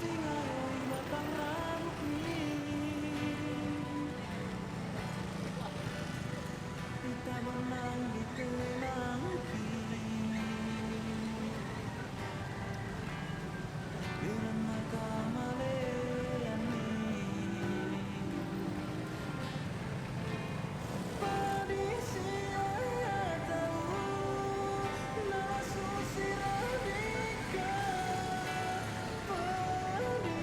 tingaloi batang rambutmu. Kita benang di tenangku karena kamaleani. Padi siaya tahu nasu siradika. Padi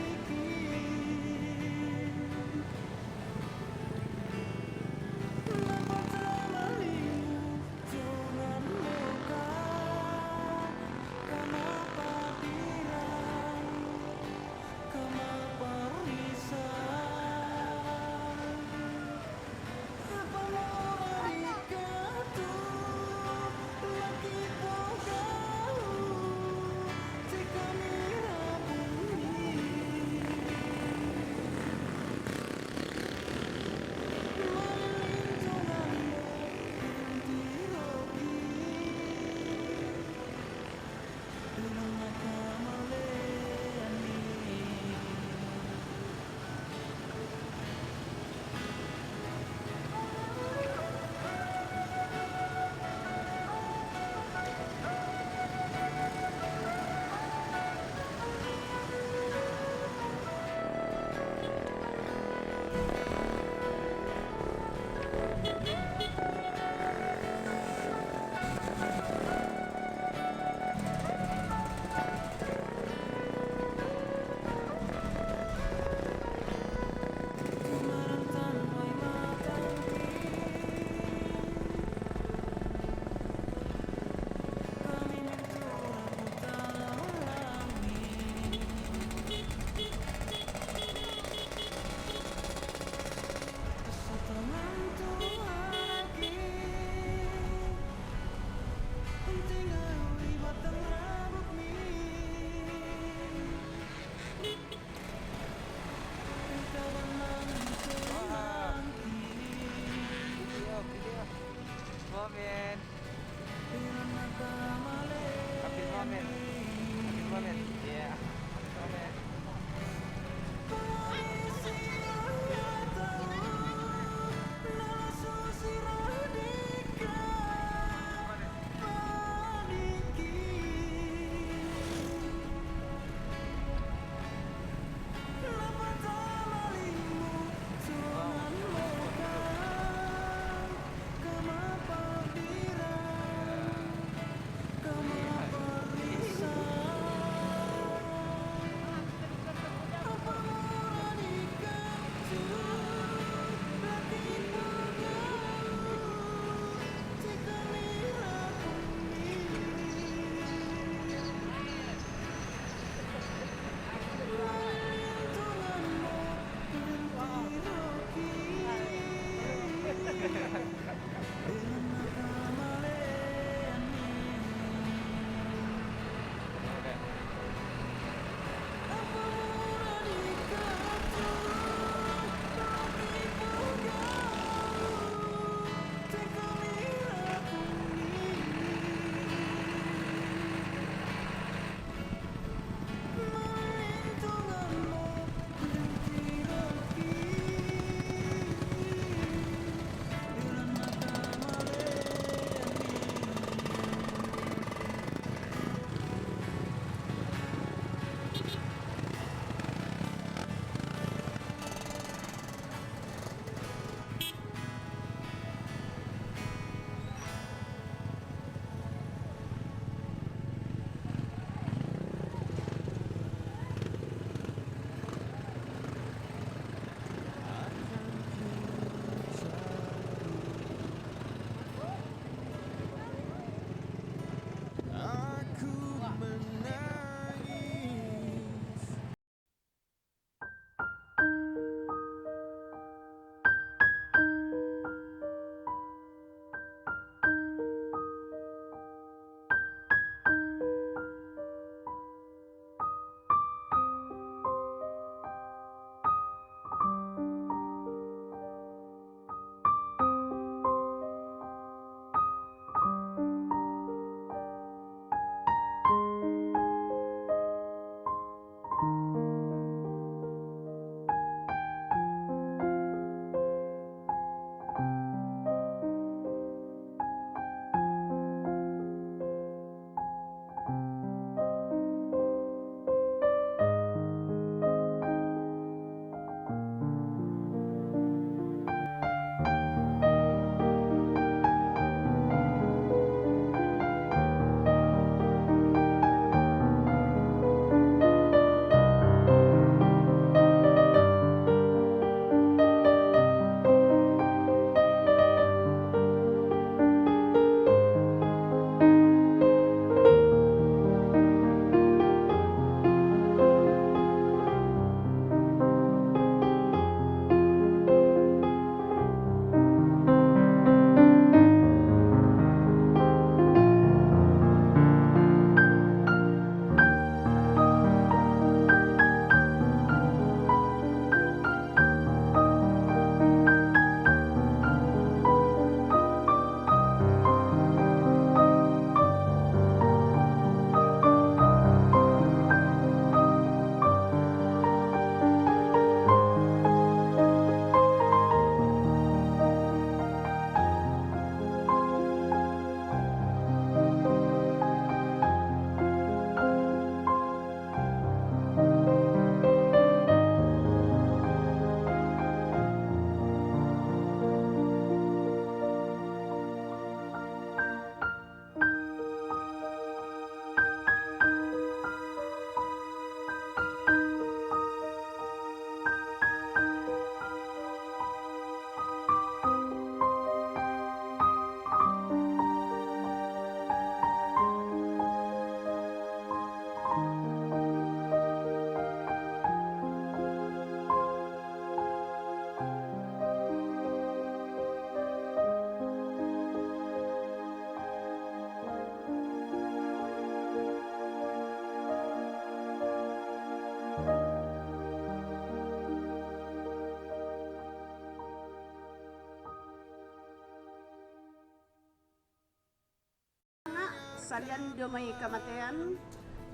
salian dio may kamatayan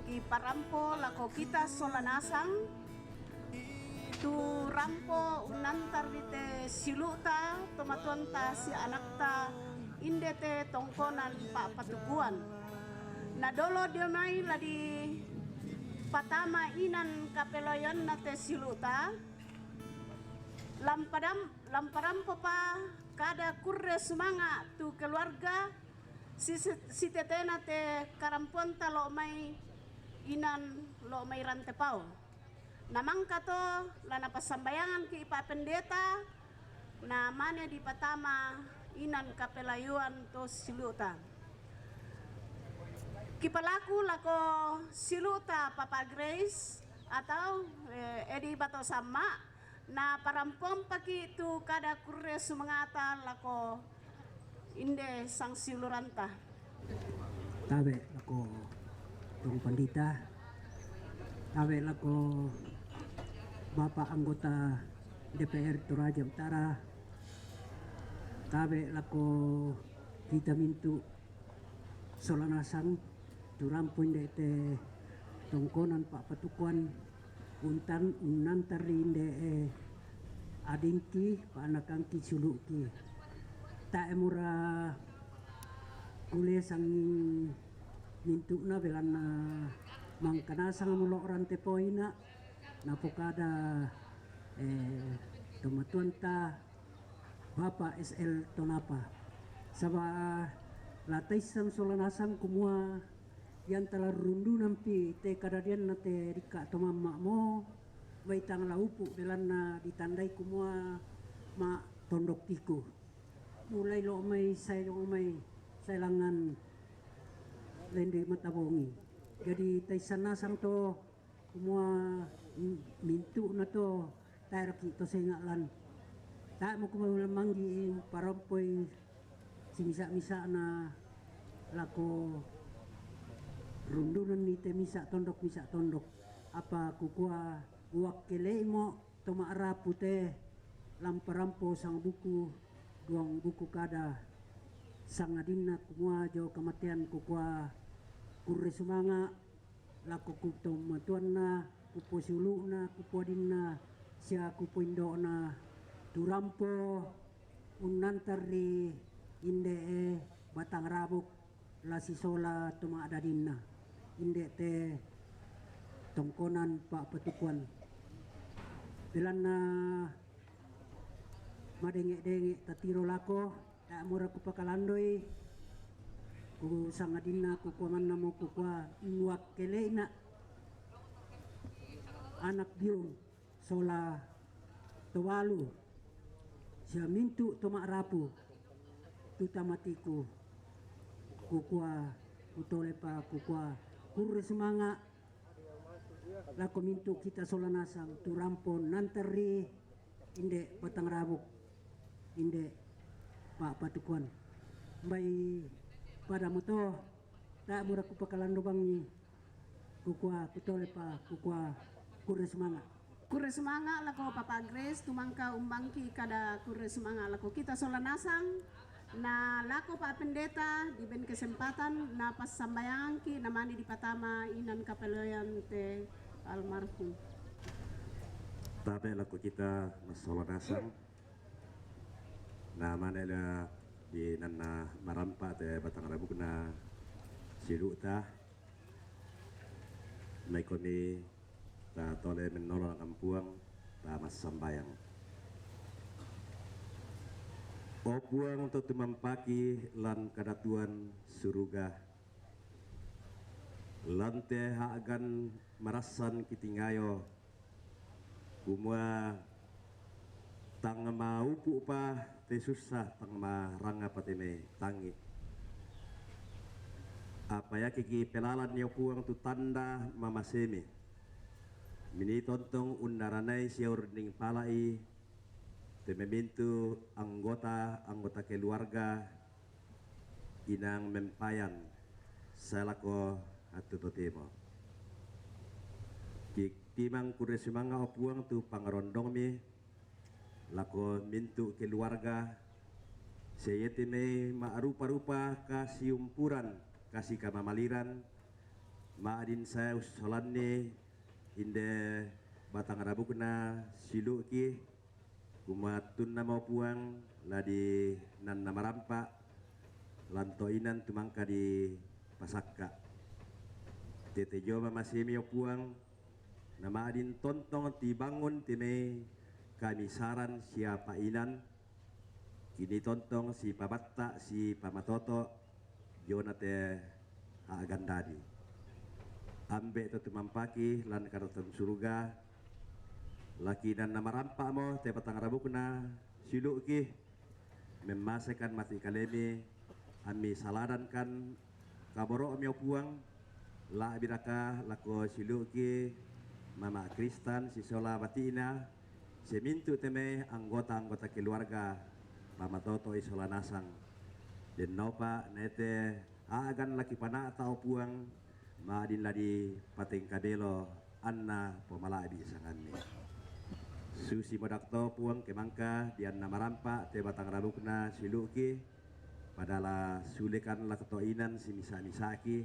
ki parampo lako kita solanasang tu rampo unantar dite siluta tomatuanta si anakta indete tongkonan pa patuguan na dolo dio may ladi patama inan kapeloyon na te siluta lamparampo pa kada kurre sumanga tu keluarga si tetena te karamponta lo may inan lo may rantepao namang kato lana pasambayangan ki ipapendeta na mane di patama inan kapelayuan to siluta kipalaku lako siluta Papa Grace atau edi bato sama na parampom paki tu kada kurre sumangata lako inde sang siluranta tabe lako tong pandita tabe lako Bapak anggota DPR Toraja Utara tabe lako kita mintu solanasang turampun dete tongkonan Pak Patukuan unantari inde adingki pa anakangki suluki ta emura kuliah sang mintu na belana mangkana sang mulo rante poina na pokada tomatuan ta Bapak SL Tonapa saba latay sang solanasang kumua yang telah rundu nampi te kadadian na te rika tomama mo may tang laupu belan na ditandai kumua ma tondok tiku mulai lo may sailangan lende matabongi jadi tay sanasang to kumua mintu na to tayo to sengalan tak mo kumalamanggi parampoy simisa-misa na lako rundunan ni te misa tondok apa kukua uak kelei mo tomaara pute lamparampo sang buku duang buku kada sang adina kumua jo kematian kukua kurre sumanga lako kuto matuan na kupo siulu na kupo dinna sia kupo indo na turampo unantari inde batang rabuk lasi sola tuma ada dinna inde te tongkonan Pak Patukuan belan na madenge-denge tatiro lako tak mura ku pakalandoi ku sangadina ku kuaman namo ku kua iwak keleina anak biung sola towalu sia mintu toma rapu tutamatiku kukua utole pa kukua kurre semanga lako mintu kita solanasang turampon nantari inde batang rabuk inde Pak Patukuan bay pada moto tak mura ku pakalando bangi kukua kutole pa kukua kurre semanga lako Papa Grace tumangka umbangki kada kurre semanga lako kita solanasang na lako Pak Pendeta diben kesempatan na pas sambayang ki namani di patama inan kapeloyan te almarhum tabe lako kita masolanasang na manela di nana marampa te batang rabuk na siluta may koni ta tole menolong kampuang ta mas sambayang opuang untuk tumampaki lan kadatuan suruga lante haagan marasan kitingayo kumua tang maupu pa te susah tang maranga patime tangi apa ya kiki pelalan niyo puang tu tanda mamasemi mini tontong undaranay siya ning palai te memintu anggota keluarga inang mempayan salako atu totemo timang kuresimanga opuang tu pangarondong mi lako mintu keluarga seyetime maarupa-rupa kasiumpuran kasih kamamaliran maadin saya usolanne inde batang rabukna siluki kumatun nama puang ladi nan nama rampa lantoinan tumangka di pasakka tete joma masih mio puang nama adin tontong tibangun time kami saran siapa inan kini tontong si pabatta si pamatoto jona te agandadi ambe itu tumampaki lan karotan surga laki dan nama rampa mo te patang rabukna siluki memasekan mati kalemi ami saladan kan kaboro ami puang la biraka lako siluki mama Kristan si sola batina semintu teme anggota keluarga pamatoto isola nasang den nopa nete agan laki pana tau puang maadin ladi pateng kabelo anna pomalabi sanganni susi modakto puang kemangka dian nama rampa te batang rabukna siluki padala sulekan laktoinan si misa-misaki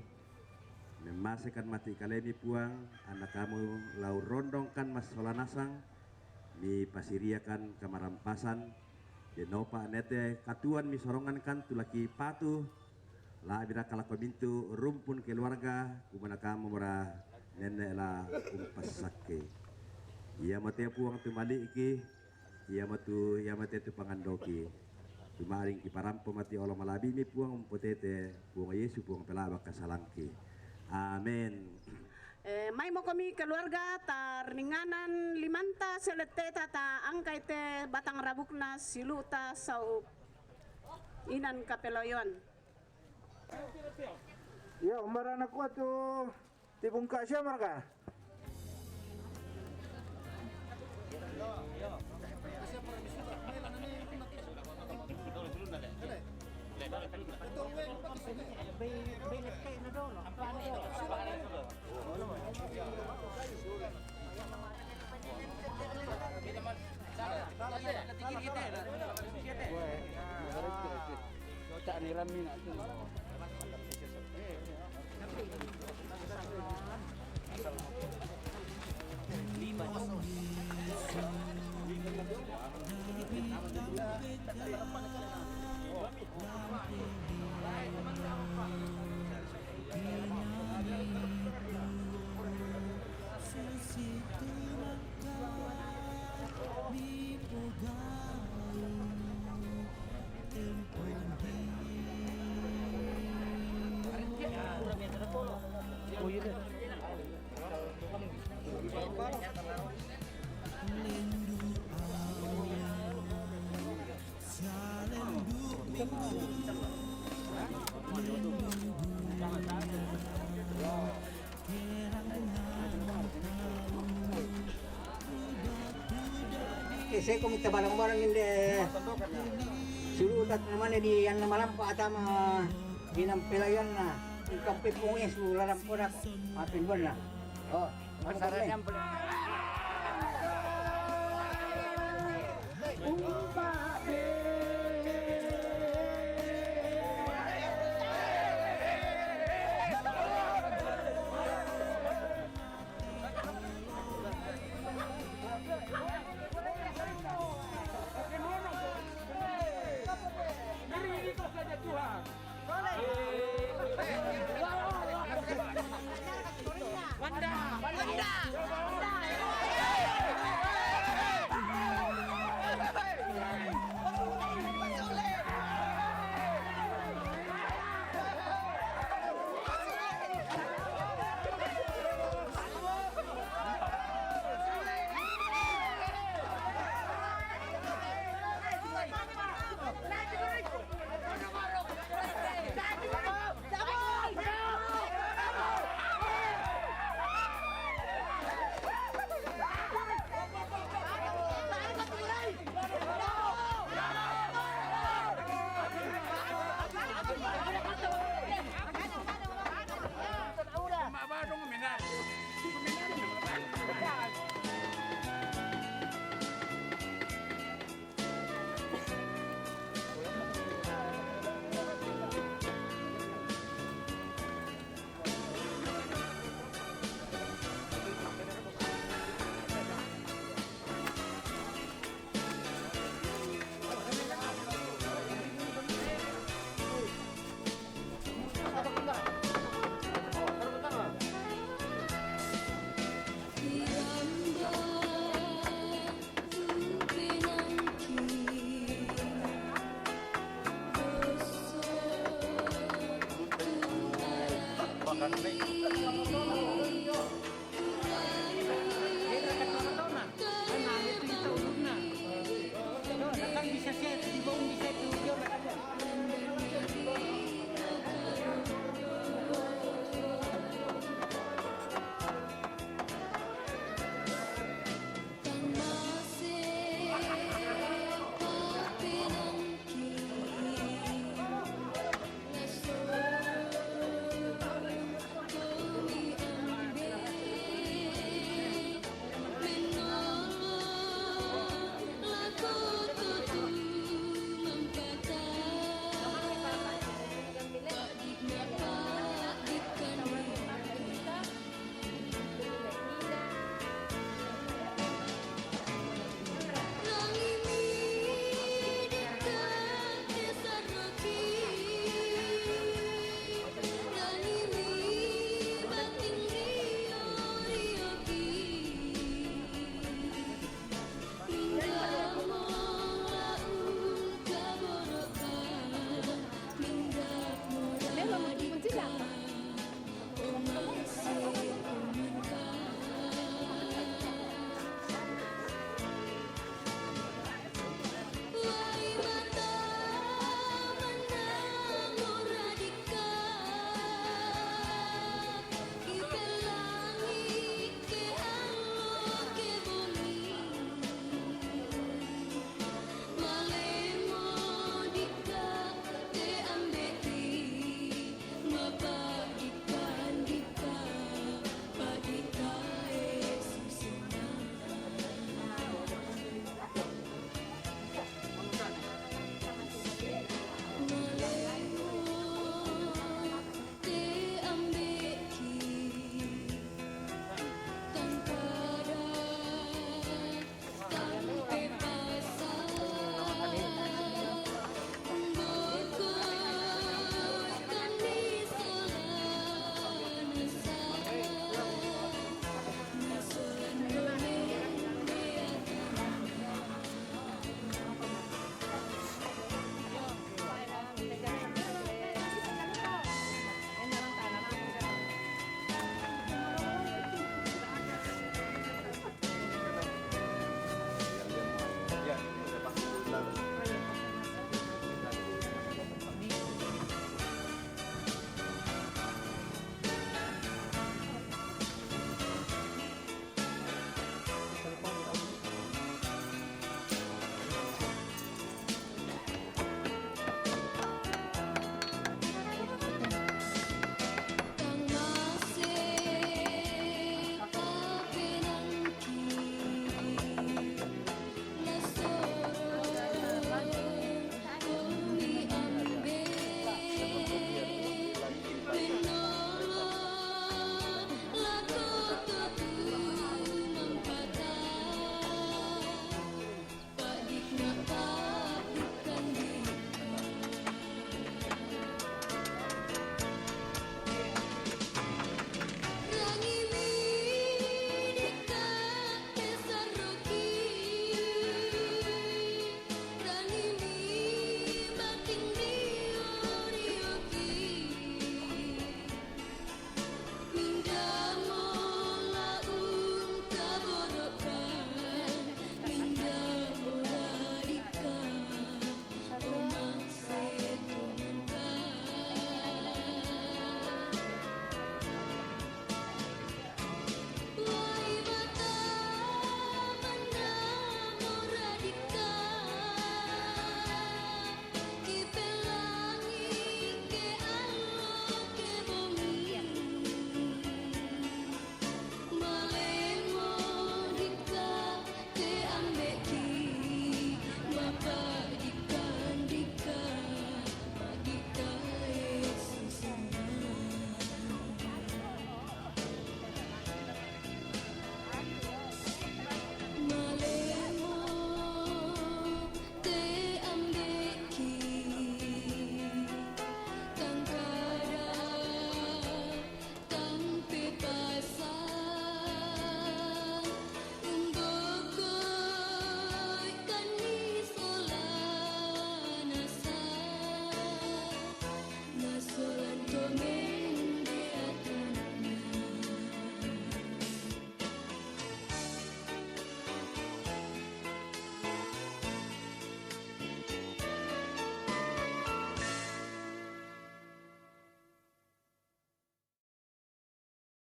memasekan mati kalemi puang anak kamu lau rondongkan mas solanasang mi pasiriakan kamarampasan denopa nete katuan mi sorongan kan tulaki patu la bira kala bintu rumpun keluarga kumana kamu murah nenek la umpas sakke ia mate puang tu malik iki ia mate tu pangandoki tu maring ki parampo mati Allah malabi mi puang potete puang Yesus puang pelabak kasalangki amin. May mo kami keluarga tarninganan limanta seleteta ta angkay te batang rabukna siluta sa inan kapeloyon. Ya, umaran aku tu tibungka siya marga. Tak nirami nak tu. Saya komite barang-barang ini sulutat naman di yang nama lampa atama di nampelayan na ikampi pungis laram ko na mapinban na oh masaran yang